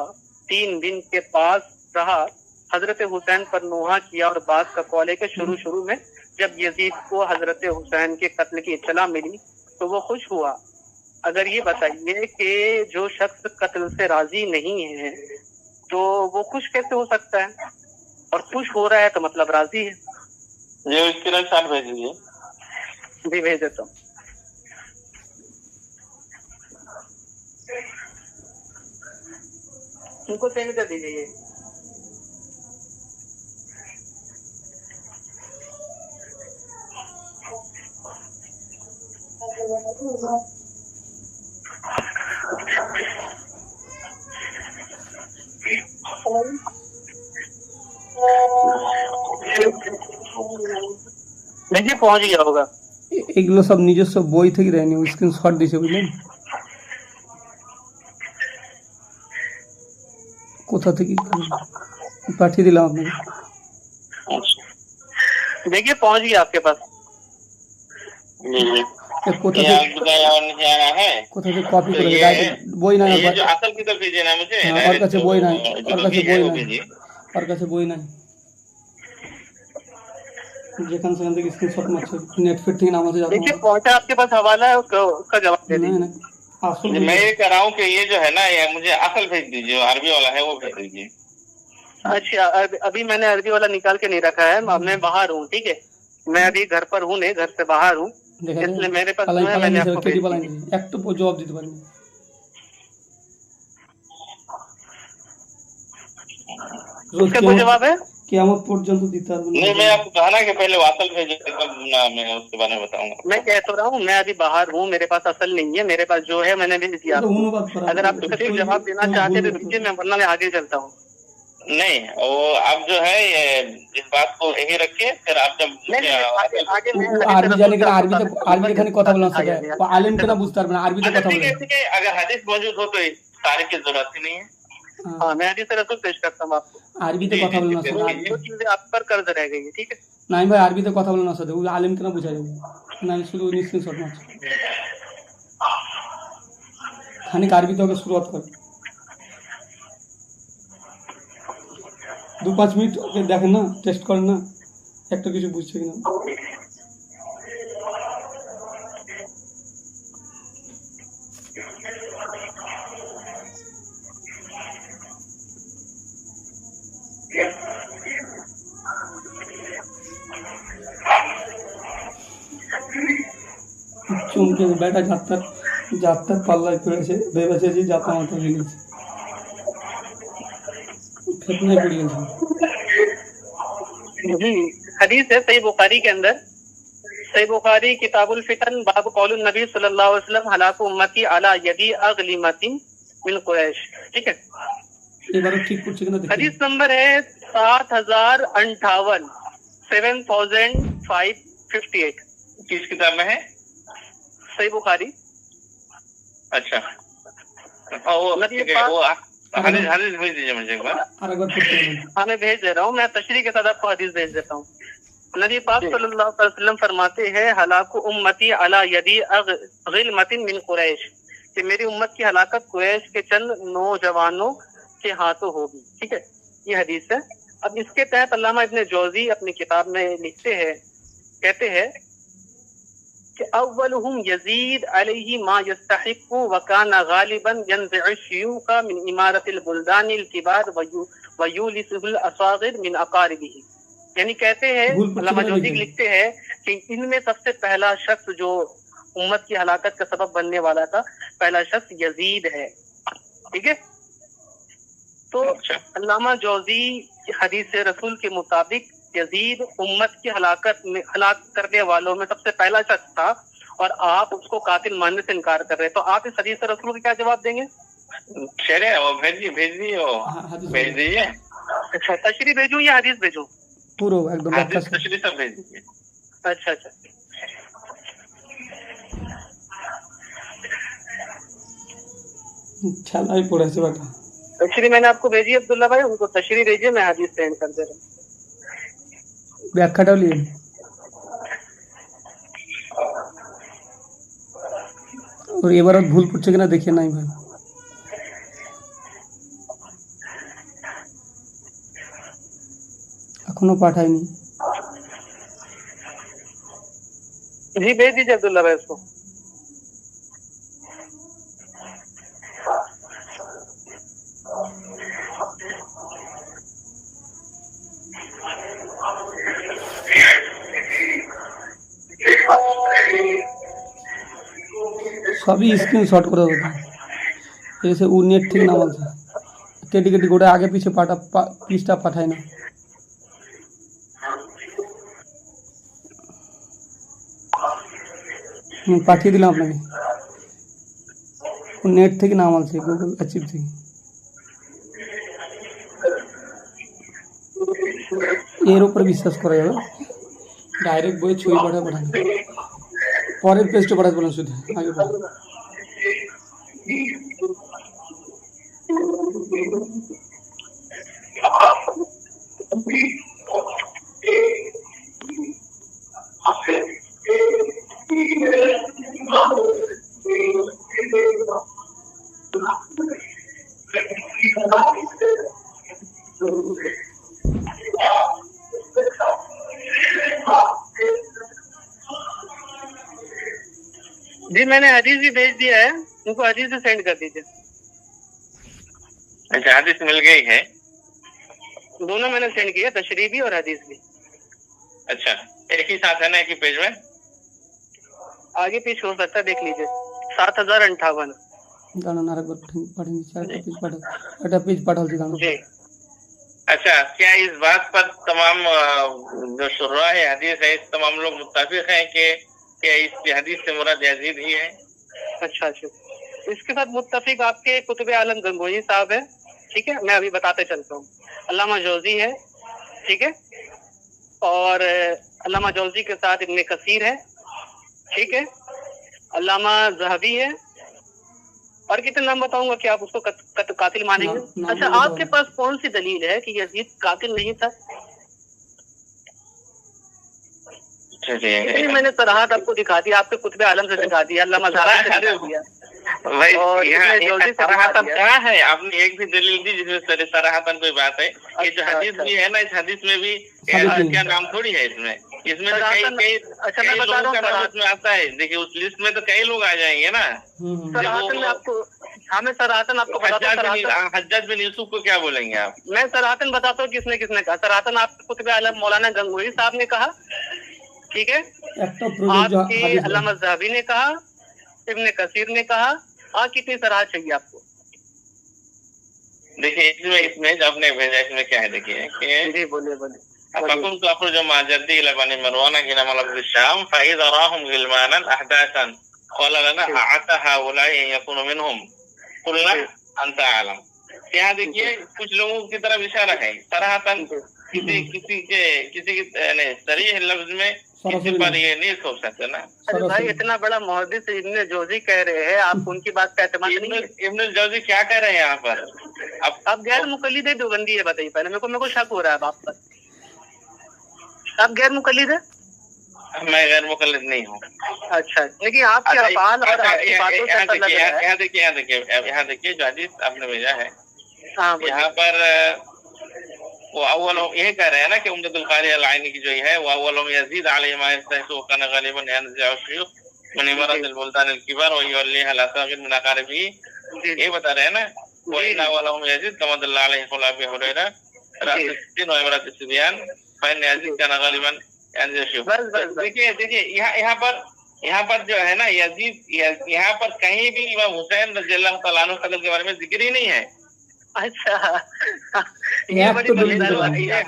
3 दिन के पास रहा, हजरत हुसैन पर नोहा किया और बात का कौल है कि शुरू में जब यजीद को हजरत हुसैन के कत्ल की इत्तला मिली तो वो खुश हुआ। अगर ये बताइए कि जो शख्स कत्ल से राजी नहीं है तो वो खुश कैसे हो सकता है? और खुश हो रहा है तो मतलब राजी है। ये स्क्रीन शॉट भेज दीजिए। जी भेज देता हूँ। उनको सेंड कर दीजिए ये। देखिए पहुंच गया होगा। এগুলো সব নিজস্ব বই থেকে দেয়নি, স্ক্রিনশট দিয়েছে বুঝলেন। কোথা থেকে পাঠিয়ে দিলাম আপনাকে। देखिए पहुंच गया आपके पास। কোথা থেকে কপি করে বই নাই, ये जो असल की तरफ भेजिए ना मुझे। ওর কাছে বই নাই, ওর কাছে বই নাই, ওর কাছে বই নাই। যেখানে সেখান থেকে স্ক্রিনশট মারছে, নেট ফিট থেকে নামাতে যাবে। देखिए पहुंचा आपके पास हवाला है, उसका जवाब दे दीजिए। আসল मैं ये कह रहा हूँ कि ये जो है ना ये मुझे असल भेज दीजिए, अरबी वाला है वो भेज दीजिए। अच्छा अभी मैंने अरबी वाला निकाल के नहीं रखा है, मैं बाहर हूँ, ठीक है। मैं अभी घर पर हूँ, नहीं घर से बाहर हूँ, इसलिए मेरे पास जो है मैंने आपको भेज दिया। একটু জবাব দিতে পারেন। उसका कोई जवाब है? কিয়ামত পর্যন্ত দিতে পারবেন। नहीं मैं आपको कहा ना कि पहले असल भेजिए, तब ना मैं उसके बारे में बताऊंगा। मैं कह तो रहा हूँ मैं अभी बाहर हूँ, मेरे पास असल नहीं है, मेरे पास जो है मैंने भेज दिया। अगर आप इसका कोई जवाब देना चाहते तो दीजिए, मैं वरना मैं आगे चलता हूँ। नहीं वो आप जो है ये इस बात को यही रखिए, फिर आप जब আরবি জানে কিনা, আরবি এখানে কথা বলতে হবে, আলেম কেন বুঝতে পারবে না, আরবিতে কথা বলবে। अगर हदीस मौजूद हो तो तारीख की जरूरत ही नहीं है। हाँ मैं हदीस रसूल पेश करता हूँ आपको। আরবিতে কথা বলনা স্যার, जो चीजें आप पर कर्ज रह गई है, ठीक है। নাই ভাই আরবিতে কথা বলনা স্যার, ওই আলেম কেন বুঝাই যাবে না, শুধু স্ক্রিনশট মারছে। খানিক আরবিতে ওকে শুরুয়াত করে 2-5 মিনিট ওকে দেখেন না, টেস্ট করেন না একটা কিছু বুঝছে কিনা। চমকে বেটা যাত্রার পাল্লায় পড়েছে, ভেবেছে যে যাত্রা মাথা লেগেছে, ফেতনায় পড়ে গেছে। हदीस है सही बुखारी के अंदर, सही बुखारी किताबुल फितन बाब कौलुन नबी सल्लल्लाहु अलैहि वसल्लम हलाकु उम्मती अला यदी अगलिमतिन मिन कुरैश, ठीक है। এবারও ঠিক করছে কিনা দেখি। حدیث نمبر ہے 7058 7558 किस किताब में है? صحیح بخاری. अच्छा وہ حدیث بھیج دیجیے مجھے ایک بار. আর একবার পড়তে বলুন। ہاں میں بھیج دے رہا ہوں, میں تشریح کے ساتھ آپ کو حدیث بھیج دیتا ہوں. نبی پاک صلی اللہ علیہ وسلم فرماتے ہیں ہلاک امتی علی یدی غلمۃ من قریش, کہ میری امت کی ہلاکت قریش کے چند نوجوانوں کے ہاتھوں ہوگی. ٹھیک ہے, یہ حدیث ہے. اب اس کے تحت علامہ ابن جوزی اپنی کتاب میں لکھتے ہیں, کہتے ہیں کہ اولہم یزید علیہ ما یستحق وکان غالبا ینزع الشیوخ من امارت البلدان الکبار ویولسہ الاصاغر من اقاربہ. یعنی کہتے ہیں, علامہ جوزی لکھتے ہیں کہ ان میں سب سے پہلا شخص جو امت کی ہلاکت کا سبب بننے والا تھا, پہلا شخص یزید ہے. ٹھیک ہے, تو علامہ جوزی حدیث رسول کے مطابق یزید امت کی ہلاک کرنے والوں میں سب سے پہلا شخص تھا, اور آپ اس کو قاتل ماننے سے انکار کر رہے ہیں. تو آپ اس حدیث رسول کو کیا جواب دیں گے؟ چلے وہ بھیج دیجیے اچھا, تشریح بھیجوں یا حدیث بھیجوں؟ পুরো একদম ব্যাখ্যা সহ। تشریح سب بھیج دیجیے. اچھا اچھا, খেলাই পড়েছে বেটা। تشریح میں نے آپ کو بھیجی عبداللہ بھائی, ان کو تشریح بھیجیے, میں حدیث سینڈ کر دے رہا ہوں. ব্যাখ্যাটাও নিন। और এবারও ভুল করছে কিনা দেখে নাই ভাই। এখনো পাঠায়নি। جی بھیج دیجیے عبداللہ بھائی اس کو. সবই স্ক্রিনশট করে দেবো, এসে ও নেট থেকে নামাচ্ছে, কেটে কেটে গোটা আগে পিছে পৃষ্ঠা পাঠায় না। পাঠিয়ে দিলাম আপনাকে, ও নেট থেকে নামাচ্ছে, গুগল অ্যাচিভ থেকে। এর উপরে বিশ্বাস করা যাবে, ডাইরেক্ট বইয়ে ছবি পাঠানো, পরের পেজটা পাঠাতে বলেন, শুধু আগে পাঠান। جی میں نے حدیث بھی بھیج دیا ہے, ان کو حدیث سے سینڈ کر دیجیے. اچھا, حدیث مل گئی ہے؟ دونوں میں نے سینڈ کیا, تشریح بھی اور حدیث بھی. اچھا, ایک ہی ساتھ ہے نا, ایک ہی پیج میں؟ آگے پیچھے ہو سکتا ہے, دیکھ لیجیے. 7058. দাঁড়ান আরেকবার পাঠিয়ে দিচ্ছি, একটা পেজ পাঠাচ্ছি দাঁড়ান। جی اچھا, کیا اس بات پر تمام جو شراح حدیث ہے اس تمام لوگ متفق ہیں کہ اس حدیث سے مراد یزید ہی ہے؟ اچھا اچھا, اس کے ساتھ متفق آپ کے کتب عالم گنگوہی صاحب ہے. ٹھیک ہے, میں ابھی بتاتے چلتا ہوں. علامہ جوزی ہے, ٹھیک ہے, اور علامہ جوزی کے ساتھ ابن کثیر ہے, ٹھیک ہے, علامہ ذہبی ہے, اور کتنے نام بتاؤں گا کہ آپ اس کو قاتل مانیں گے؟ اچھا, آپ کے پاس کون سی دلیل ہے کہ یزید قاتل نہیں تھا؟ میں نے صراحت آپ کو دکھا دیا, آپ کے کتب عالم سے دکھا دیا, علامہ ذہبی سے دکھا دیا. کیا ہے, آپ نے ایک بھی دلیل دی جس میں صراحتاً کوئی بات ہے؟ یہ جو حدیث بھی ہے نا, اس حدیث میں بھی کیا نام تھوڑی ہے, اس میں میں کئی لوگوں کا نام اس میں آتا ہے. دیکھیے اس لسٹ میں تو کئی لوگ آ جائیں گے نا. آپ کو ہمیں سراہتن آپ کو حجاج بن یوسف کو کیا بولیں گے آپ؟ میں سراہتن بتاتا ہوں کس نے کہا. سراہتن آپ کتب عالم مولانا گنگوہی صاحب نے کہا, ٹھیک ہے, آپ کے علامہ ذہبی نے کہا, ابن کثیر نے کہا. اور کتنی سراہت چاہیے آپ کو؟ دیکھیے اس میں جو آپ نے بھیجا اس میں کیا ہے, دیکھیے کہ جی بولیے بولیے. فكنت أخرج مع جدي إلى بني مروان حين ملك بالشام فإذا راهم غلمانا أحداثا قال لنا أعتى هؤلاء أن يكونوا منهم قلنا أنت أعلم. यहाँ देखिए कुछ लोगों की तरफ इशारा है सराहतन किसी के सरीह लफ्ज में किसी पर ये नहीं सोच सकते ना। अरे भाई इतना बड़ा मुहद्दिस इब्न जौजी कह रहे हैं, आप उनकी बात का एतमाद नहीं है। इब्न जौजी क्या कह रहे हैं यहाँ पर? आप गैर मुकल्लिद है देवबंदी है, बताइए पहले मेरे को शक हो रहा है आप पर। आप गैर मुकल्लिद है? मैं गैर मुकल्लिद नहीं हूँ। अच्छा, लेकिन आपके अफ़आल और आपकी बातों से पता लग रहा है। यहाँ देखिए जो हदीस आपने भेजा है, हाँ, यहाँ पर वो अव्वल ये कह रहे हैं ना कि उम्दतुल कारी अल-आइनी की जो है वो अव्वल यज़ीद अलैहि मा यस्तहसु कान गालिबन यनज़अ शुयूख min imaratil buldan al-kibar wa yuwalliha al-asagir min aqaribi। ये बता रहे हैं ना वो इन्ना वालहुम यज़ीद कमा दल्ला अलैहि क़ौल अबी हुरैरा रासिन व इमरात सिबियान फइन यज़ीद कान गालिबन यनज़अ शुयूख। देखिए यहाँ पर जो है ना यज़ीद यहाँ पर कहीं भी इमाम हुसैन रज़ियल्लाहु तआला अन्हु कत्ल के बारे में जिक्र ही नहीं है। अच्छा, ये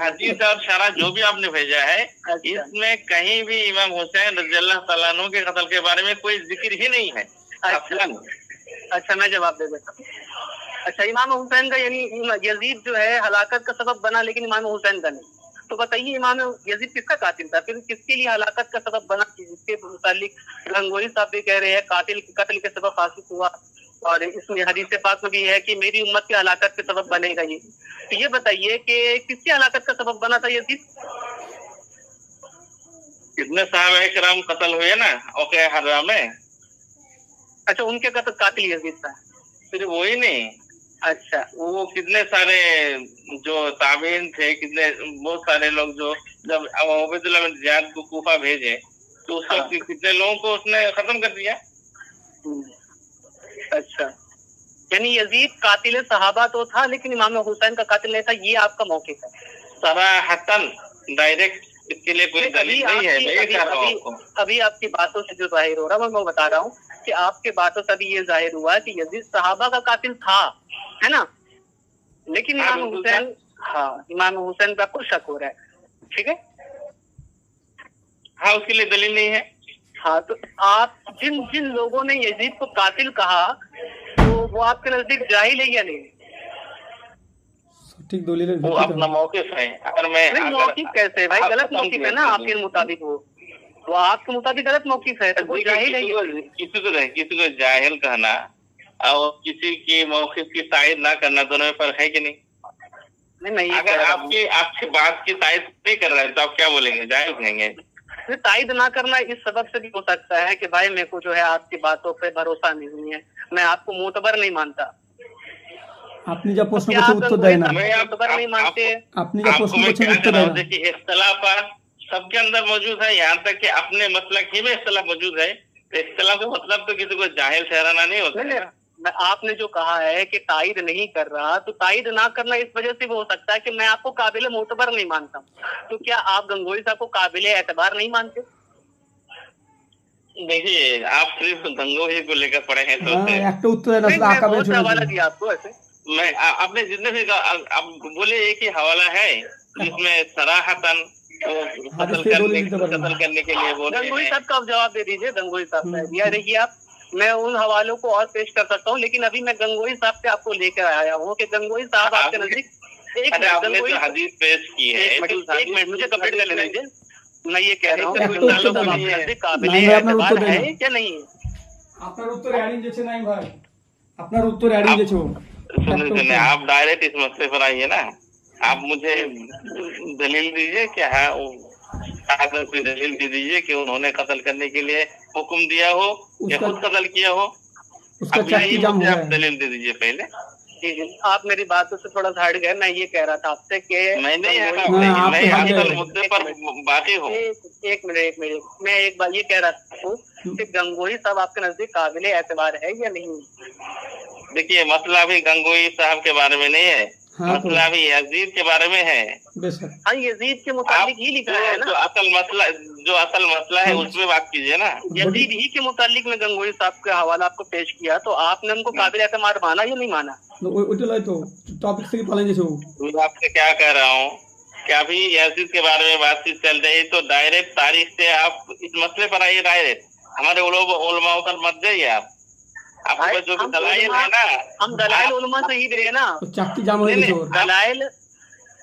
हदीस और शरह जो भी आपने भेजा है इसमें कहीं भी इमाम हुसैन रज़ियल्लाहु तआला अन्हु के कत्ल के बारे में कोई जिक्र ही नहीं है। अच्छा, मैं जवाब दे देता हूँ। अच्छा, इमाम हुसैन का यानी यजीद जो है हलाकत का सबब बना, लेकिन इमाम हुसैन का नहीं। तो बताइए इमाम यजीद किसका कातिल था, फिर किसके लिए हलाकत का सबब बना, जिसके मुतालिक गंगोही साहब भी कह रहे हैं कत्ल के सबब फासिक हुआ, और इसमें हदीस पाक में भी है कि मेरी उम्मत की हलाकत के सबब बनेगा ये। तो ये बताइए कि किसकी हलाकत का सबब बना था यजीद? कितने साहब इकराम कत्ल हुए ना ओके हर्रा में। अच्छा, उनके कातिल यजीद था? फिर वही नहीं। अच्छा, वो कितने सारे जो ताबीन थे, कितने बहुत सारे लोग जो जब उबैदुल्लाह बिन ज़ियाद को कूफा भेजे तो उस वक्त कितने लोगों को उसने खत्म कर दिया। अच्छा, यानी यजीद कातिल सहाबा तो था लेकिन इमाम हुसैन का कातिल नहीं था, ये आपका मौक़िफ़ है? सराहतन डायरेक्ट इसके लिए कोई दलील नहीं है। अभी आपकी बातों से जो जाहिर हो रहा है मैं बता रहा हूँ कि आपके बातों से अभी ये जाहिर हुआ कि यजीद सहाबा का कातिल था, है ना, लेकिन इमाम हुसैन, हाँ, इमाम हुसैन पे आपको शक हो रहा है, ठीक है? हाँ, उसके लिए दलील नहीं है। हाँ, तो आप जिन लोगों ने यजीद को कातिल कहा तो वो आपके नजदीक जाहिल है या नहीं? ठीक, दलील वो अपना मौक़िफ़ है। अगर मैं मौक़िफ़ कैसे है भाई, गलत मौक़िफ़ है ना आपके मुताबिक, वो आपके मुताबिक गलत मौक़िफ़ है, तो वो जाहिल है। किसी को जाहिल कहना और किसी की मौक़िफ़ की तायद ना करना, दोनों में फर्क है कि नहीं? नहीं, अगर आपकी बात की तायद नहीं कर रहा है तो आप क्या बोलेंगे, जाहिल कहेंगे? तायद ना करना इस सबब से भी हो सकता है कि भाई मेरे को जो है आपकी बातों पे भरोसा नहीं है, मैं आपको मोतबर नहीं मानता। আপনি যা প্রশ্ন করছেন উত্তর দেয় না। मोतबर नहीं मानते। আপনি যা প্রশ্ন করছেন উত্তর দেয় না। देखिए इख्तिलाफात सबके अंदर मौजूद है, यहाँ तक कि अपने मसलक ही में इख्तिलाफ मौजूद है। तो इख्तिलाफ का मतलब तो किसी को जाहिल ठहराना नहीं होता है। आपने जो कहा है कि तायद नहीं कर रहा, तो तायद ना करना इस वजह से भी हो सकता है कि मैं आपको काबिल मोतबर नहीं मानता हूँ। तो क्या आप गंगोही साहब को काबिल एतबार नहीं मानते? देखिए, आप सिर्फ गंगोही को लेकर पड़े हैं तो একটা উত্তর দেন আসলে আকাবে চলে हवाला दिया आपको ऐसे। मैं आपने जितने भी आप बोले एक ही हवाला है जिसमें सराहतन कत्ल करने के लिए बोल रहे हैं। गंगोही साहब का जवाब दे दीजिए, गंगोही साहब का दिया रहिए आप। मैं उन हवालों को और पेश कर सकता हूँ, लेकिन अभी मैं गंगोही साहब पे आपको लेकर आया हूँ कि गंगोही साहब आपके नजदीक एक हदीस पेश की है। एक मिनट मुझे कंप्लीट कर लेने दीजिए। मैं ये कह रहा हूँ काबिल एतबार है क्या नहीं है? আপনার উত্তর অ্যাডিং যেছে নাই ভাই, আপনার উত্তর অ্যাডিং যেছে। सुनिए, आप डायरेक्ट इस मसले पर आइए ना। आप मुझे दलील दीजिए कि हाँ कोई दलील दे दीजिए कि उन्होंने कत्ल करने के लिए हुक्म दिया हो या खुद कत्ल किया हो। उसका चक्की जाम हुआ है। दलील दे दीजिए पहले। आप मेरी बातों से थोड़ा सा हट गए। मैं ये कह रहा था आपसे कि मैं नहीं मुद्दे पर बाकी हूँ। एक मिनट मैं एक बार ये कह रहा हूँ कि गंगोही साहब आपके नजदीक काबिल एतबार है या नहीं? देखिए, मसला भी गंगोही साहब के बारे में नहीं है, मसला भी यजीद के बारे में है। हाँ, यजीद के मुताबिक ही लिखा है ना। जो असल मसला है उसमें बात कीजिए ना। यजीद ही के मुताबिक में गंगोही साहब का हवाला आपको पेश किया, तो आपने उनको काबिल एतबार माना या नहीं माना? टॉपिक से पालन जैसे मैं आपसे क्या कह रहा हूँ कि अभी यजीद के बारे में बातचीत चल रही है, तो डायरेक्ट तारीख से आप इस मसले पर आइए। डायरेक्ट हमारे उलमाओं पर मत जाइए। आपके पास जो भी दलाइल है ना, हम दलाइल उलमा से ही देंगे ना, तो चक्की जाम हो गई और दलाइल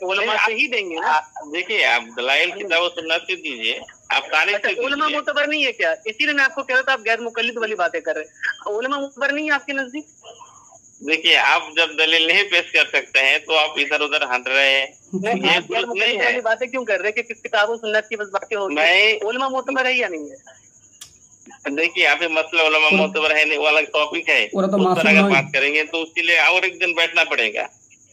उलमा से ही देंगे ना। देखिए आप दलाइल किताब सुन्नत से दीजिए, आप तारीख से उलमा दीजिए। मोतबर नहीं है क्या? इसीलिए मैं आपको कह रहा था, आप गैर मुकल्लिद वाली बातें कर रहे हैं। उलमा मोतबर नहीं है आपके नजदीक? देखिए आप जब दलील नहीं पेश कर सकते हैं तो आप इधर उधर हंस रहे हैं, ये आप गैर दुरुस्त नहीं मुकल्लिद है। वाली बातें क्यों कर रहे हैं कि किस किताब सुन्नत की बस बातें हो रही मैं है? उलमा मोतबर है या नहीं है? देखिए यहाँ पे मसला उलमा मोतबर है नहीं, वो अलग टॉपिक है, वो तो उस मासूम पर अगर नहीं। बात करेंगे तो उसके लिए और एक दिन बैठना पड़ेगा।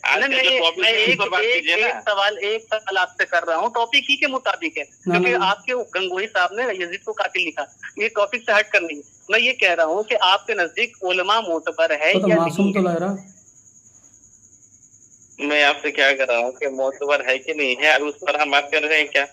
आज का जो टॉपिक है उस पर बात कीजिए ना। एक सवाल आपसे कर रहा हूँ, टॉपिक ही के मुताबिक है, क्योंकि आपके गंगोही साहब ने यजीद को कातिल लिखा, ये टॉपिक से हट कर नहीं है। मैं ये कह रहा हूँ कि आपके नजदीक उलमा मोतबर है वो तो या मासूम नहीं तो है? लग रहा। मैं आपसे क्या कर रहा हूँ कि मोतबर है कि नहीं है, अभी उस पर हम बात कर रहे हैं क्या?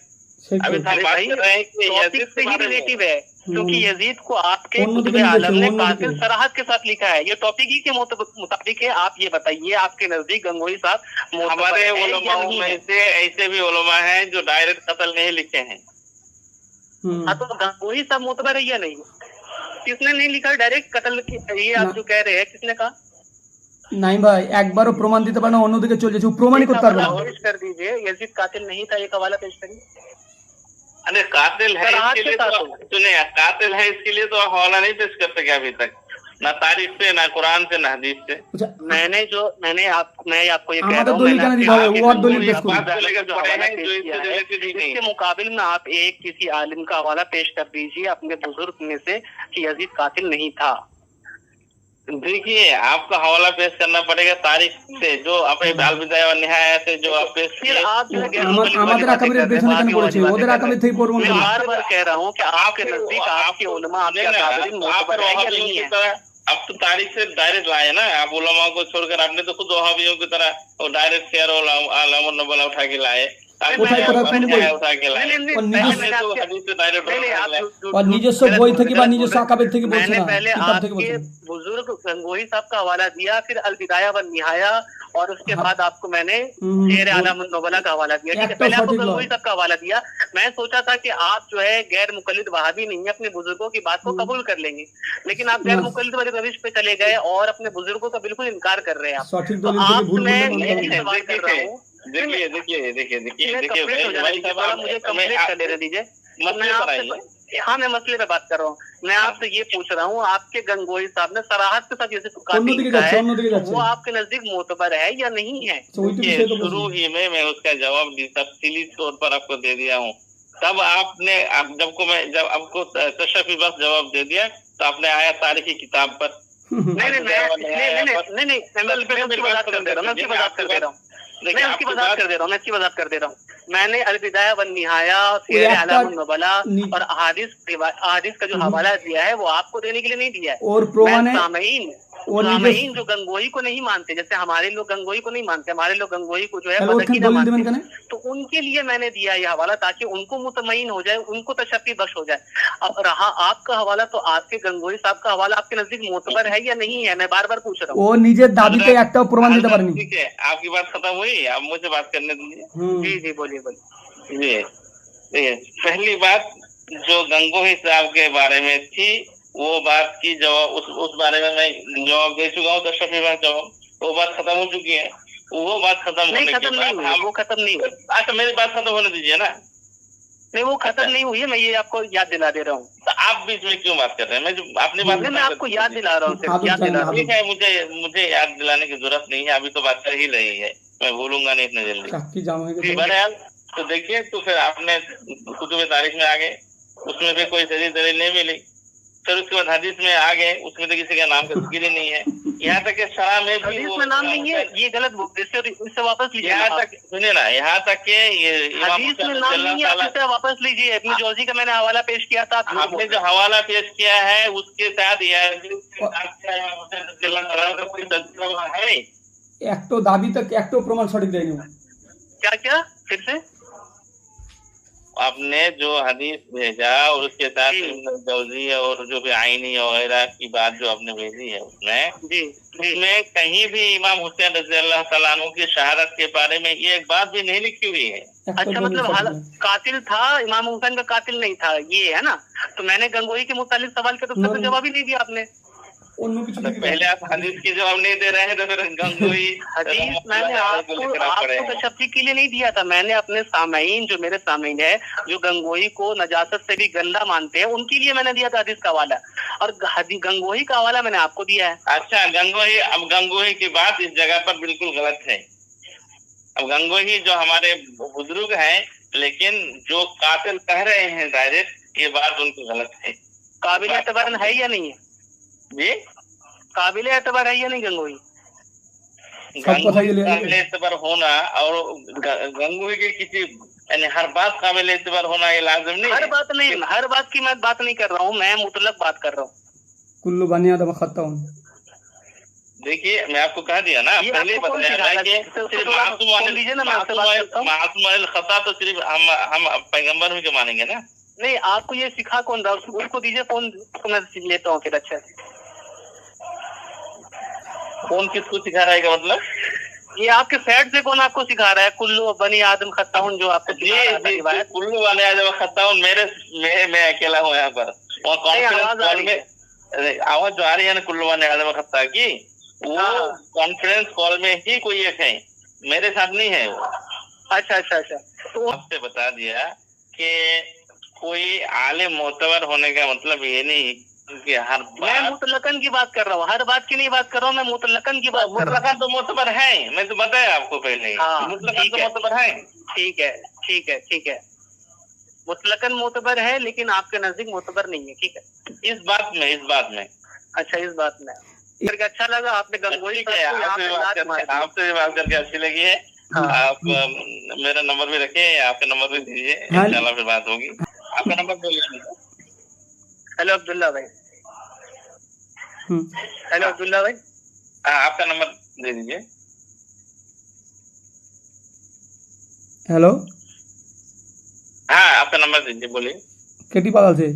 ठीक अभी है हम बात कर रहे हैं कि टॉपिक यजीद से के ही बारे में। रिलेटिव है, क्योंकि यजीद को आपके उन्नत कुतुब के लिए आलम ने उन्नत कातिल के। सराहत के साथ लिखा है। ये टॉपिक ही के मुताबिक है। आप ये बताइए, आपके नजदीक गंगोही साहब मोतबर हमारे है या उलमाओं नहीं में है? से ऐसे भी उलमा हैं जो डायरेक्ट कत्ल नहीं लिखे हैं। हाँ, तो गंगोही साहब मोतबर है या नहीं? किसने नहीं लिखा डायरेक्ट कत्ल की? ये आप जो कह रहे हैं, किसने कहा? नहीं भाई, একবারও প্রমাণ দিতে পারে না, অন্যদিকে চলে যাচ্ছে, ও প্রমাণই করতে পারবে না। पेश कर दीजिए, यजीद कातिल नहीं था, एक हवाला पेश करिए। अरे कातिल है सराहत इसके लिए के तो साथ। सुनिए, कातिल है इसके लिए तो हवाला नहीं पेश कर सके अभी तक, ना तारीख से, ना कुरान से, ना हदीस से। আচ্ছা, मैं आपको ये कह আমাদের रहा हूँ, দলিল কেন দিতে হবে? आपके ও আর দলিল गंगोही পেশ করুন। साहब ने जो हवाला पेश जो किया इससे है, रिलेटेड ही नहीं इसके है। मुकाबिल में आप एक किसी आलिम का हवाला पेश कर दीजिए अपने बुजुर्ग में से कि यजीद कातिल नहीं था। देखिए आपका हवाला पेश करना पड़ेगा तारीख से, जो अपने अलविदाया व निहाया से जो आप पेश फिर किए। आप जो है गैर আমার- मुकल्लिद वाली আমাদের बातें আকাবিরের कर रहे हैं, পেছনে কেন बाकी वाली পড়েছে? बातें ওদের कर रहे আকাবির हैं। থেকে পড়বো मैं কেন? बार बार कह रहा हूँ कि आपके नजदीक आपके उलमा आपके अकाबिरीन मोतबर है या नहीं है? अब तो तारीख से डायरेक्ट लाए ना आप, उलमा को छोड़कर आपने तो खुद वहाबियों की तरह वो डायरेक्ट शेयर और नबला उठा के लाए, কোথায় কোথায় কোন বই? उठा के लाए। नहीं, और निजी- आपने तो हदीस से डायरेक्ट नहीं, उठा आप के लाए। जो- और নিজস্ব বই থেকে বা নিজস্ব আকাবের থেকে বলছে मैंने না, पहले কিতাব থেকে आपके বলছে। बुजुर्ग गंगोही साहब का हवाला दिया, फिर अलविदाया व निहाया, और उसके हाँ। बाद आपको मैंने हम्म, शेर आलम नोबला का हवाला दिया। ठीक है, एक तो पहले आपको सटीक गंगोही लो। साहब का हवाला दिया। मैं सोचा था कि आप जो है गैर मुकल्लिद वहाबी नहीं है, अपने बुजुर्गों की बात को कबूल कर लेंगे, लेकिन आप गैर मुकल्लिद वाले रविश पे चले गए और अपने बुजुर्गों का बिल्कुल इनकार कर रहे हैं आप। সঠিক तो দলিল থেকে ভুল आपसे বললে मैं বলতে ये হবে। सवाल कर रहा हूँ, देखिए देखिए देखिए देखिए मैं देखिए कंप्लीट हो जाना भाई दीजिए, साहब, थोड़ा मुझे कंप्लीट कर लेने दीजिए। मसले मैं पर आपसे आइए। हाँ, मैं मसले पे बात कर रहा हूँ। मैं आपसे ये पूछ रहा हूँ, आपके गंगोही साहब ने सराहत के साथ जैसे অন্যদিকে लिखा যাচ্ছে, है, অন্যদিকে तो যাচ্ছে। वो आपके नजदीक मोतबर है या नहीं है? তো ওই তো देखिए, বিষয় তো शुरू বলছি। ही में मैं उसका जवाब तफसीली तौर पर आपको दे दिया हूँ। तब आपने जब आपको तशरीफी बस जवाब दे दिया तो आपने आया तारीखी किताब पर। नहीं, मैं उसकी वजाहत कर दे रहा हूँ, मैं उसकी वजाहत कर दे रहा हूँ, मैं उसकी वजाहत कर दे रहा हूँ। मैंने अलविदाया वन निहाया, शेर आलम नबला और अहादीस का जो हवाला दिया है वो आपको देने के लिए नहीं दिया है। और प्रमाण है सामईन जो गंगोही को नहीं मानते, जैसे हमारे लोग गंगोही को नहीं मानते, हमारे लोग गंगोही को जो है बदअकीदा मानते हैं, तो उनके लिए मैंने दिया ये हवाला ताकि उनको मुतमईन हो जाए, उनको तशफ़ी बख्श हो जाए। अब रहा आपका हवाला, तो आपके गंगोही साहब का हवाला आपके नजदीक मोतबर है या नहीं है? मैं बार बार पूछ रहा हूँ। ও নিজের দাবিতে একটাও প্রমাণ দিতে পারেনি। ठीक है, आपकी बात खत्म हुई, अब मुझे बात करने दीजिए। जी जी, बोलिए बोलिए। जी, पहली बात जो गंगोही साहब के बारे में थी वो बात की जवाब उस बारे में मैं जवाब दे चुका हूँ, तशरीफी बात जवाब, वो बात खत्म हो चुकी है। वो बात खत्म होने के बाद वो खत्म नहीं हुई। अच्छा, मेरी बात खत्म होने दीजिए ना। नहीं, वो खत्म नहीं हुई है, मैं ये आपको याद दिला दे रहा हूँ। तो आप बीच में क्यों बात कर रहे हैं? मैं जो अपनी बात मैं आपको याद दिला रहा हूँ, सिर्फ याद दिला रहा हूँ। ठीक है, मुझे याद दिलाने की जरूरत नहीं है, अभी तो बात कर ही रही है, मैं भूलूंगा नहीं इतने जल्दी। बहरहाल तो देखिए, तो फिर आपने कुतुब तारीख में आ गए, उसमें भी कोई सही दलील नहीं मिली। फिर उसके बाद हदीस में आ गए, उसमें तो किसी का नाम का जिक्र ही नहीं है। यहाँ तक कि शरा में भी हदीस में नाम नहीं है, ये गलत इससे वापस लीजिए। यहाँ तक सुनिए ना, यहाँ तक के ये हदीस में नाम नहीं है, इससे वापस लीजिए। इब्न जौजी का मैंने हवाला पेश किया था, आपने जो हवाला पेश किया है उसके साथ कोई तस्वीर है একটো দাবি তক একটো প্রমাণ সঠিক দেয়নি। क्या क्या फिर से? आपने जो हदीस भेजा और उसके साथ जौजी और जो भी आईनी वगैरह की बात जो आपने भेजी है उसमें कहीं भी इमाम हुसैन रज़ी अल्लाह तआला अन्हु की शहादत के बारे में ये एक बात भी नहीं लिखी हुई है। अच्छा, मतलब कातिल था, इमाम हुसैन का कातिल नहीं था, ये है ना? तो मैंने गंगोही के मुतालिक सवाल किया तो उसका जवाब ही नहीं दिया आपने। অন্য কিছু तो दिख रहा पहले है। आप हदीस की जवाब नहीं दे रहे हैं तो फिर गंगोई हदीस मैंने आपको तशफ़ी के लिए नहीं दिया था, मैंने अपने सामईन जो मेरे सामईन है जो गंगोई को नजासत से भी गंदा मानते हैं उनके लिए मैंने दिया था हदीस का हवाला, और गंगोई का हवाला मैंने आपको दिया है। अच्छा गंगोही, अब गंगोही की बात इस जगह पर बिल्कुल गलत है। अब गंगोही जो हमारे बुजुर्ग हैं, लेकिन जो कातिल कह रहे हैं डायरेक्ट, ये बात उनकी गलत है। काबिल एतबार है या नहीं है? जी काबिल एतबार है या नहीं गंगोई? गंगोही काबिल एतबार होना और गंगोही के किसी यानी हर बात काबिल एतबार होना ये लाजिम नहीं हर है। बात नहीं, हर बात की मैं बात नहीं कर रहा हूँ, मैं मुतलक बात कर रहा हूँ। कुल्लू बनी आदम खत्ता हूँ। देखिए मैं आपको कह दिया ना, ये पहले ही आपको कौन बताया था सिखाया? कि तो सिर्फ थोड़ा बोल दीजिए ना, मैं आपसे बात करता हूँ। मासूम वाले खता तो सिर्फ हम पैगंबर ही के मानेंगे ना। नहीं, आपको ये सिखा कौन रहा? उसको दीजिए फोन, तो मैं लेता हूँ फिर। अच्छा, कौन किसको सिखा रहा है का मतलब? ये आपके साइड से कौन आपको सिखा रहा है? कुल्लू बनी आदम खत्ताउन जो आपको जी जी कुल्लू वाले आज खत्ता मेरे मैं अकेला हूँ यहाँ पर। और कॉन्फ्रेंस कॉल में आवाज जो आ रही है ना कुल्लू वाले आदम खत्ता की, वो कॉन्फ्रेंस कॉल में ही कोई एक है, मेरे साथ नहीं है वो। अच्छा अच्छा अच्छा, तो आपसे बता दिया कि कोई आलिम मोतबर होने का मतलब ये नहीं कि हर मैं मुतलकन की बात कर रहा हूँ, हर बात की नहीं बात कर रहा हूँ, मैं मुतलकन की बात कर रहा हूँ। मुतलकन तो मोतबर है, मैं तो बताया आपको पहले। मुतलकन तो मोतबर है। ठीक है ठीक है ठीक है, मुतलकन मोतबर है लेकिन आपके नजदीक मोतबर नहीं है। ठीक है, इस बात में अच्छा इस बात में करके अच्छा लगा। आपने गंगोई आपसे बात करके अच्छी लगी है। आप मेरा नंबर भी रखिए, आपका नंबर भी दीजिए, इंशाल्लाह फिर बात होगी। आपका नंबर बोलिए। हेलो अब्दुल्ला भाई। हेलो अब्दुल्ला भाई, आपका नंबर दे दीजिए। हेलो, हाँ आपका नंबर दीजिए, बोलिए। केटी पागल से